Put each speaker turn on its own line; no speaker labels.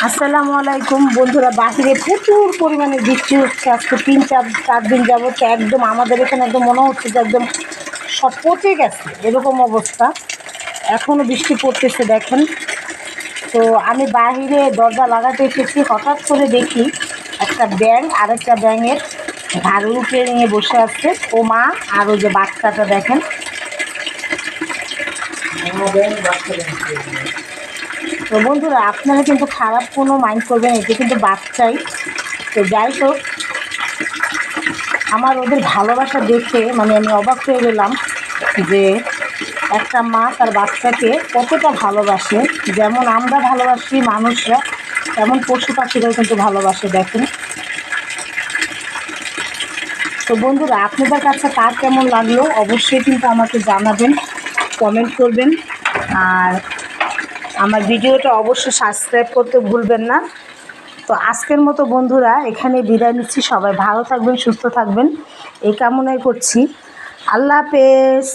আসসালামু আলাইকুম বন্ধুরা। বাহিরে প্রচুর পরিমাণে বৃষ্টি হচ্ছে আজকে 3-4 দিন যাবত। একদম আমাদের এখানে একদম মনে হচ্ছে যে একদম সব পচে গেছে, এরকম অবস্থা। এখনও বৃষ্টি পড়তেছে দেখেন। তো আমি বাহিরে দরজা লাগাতে এসেছি, হঠাৎ করে দেখি একটা ব্যাঙ আরেকটা ব্যাঙের ঘাড়ের উপরে নিয়ে বসে আছে, ও মা আর ওই যে বাচ্চাটা দেখেন। তো বন্ধুরা, আপনারা কিন্তু খারাপ কোনো মাইন্ড করবেন, এটা কিন্তু বাচ্চাই। তো যাই হোক, আমার ওদের ভালোবাসা দেখে মানে আমি অবাক হয়ে গেলাম যে একটা মা তার বাচ্চাকে কতটা ভালোবাসে। যেমন আমরা ভালোবাসি মানুষরা, তেমন পশু পাখিরাও কিন্তু ভালোবাসে দেখেন। তো বন্ধুরা, আপনাদের কাছে কার কেমন লাগলো অবশ্যই কিন্তু আমাকে জানাবেন, কমেন্ট করবেন। আর আমার ভিডিওটা অবশ্যই সাবস্ক্রাইব করতে ভুলবেন না। তো আজকের মতো বন্ধুরা এখানে বিদায় নিচ্ছি। সবাই ভালো থাকবেন, সুস্থ থাকবেন এই কামনাই করছি। আল্লাহ হাফেজ।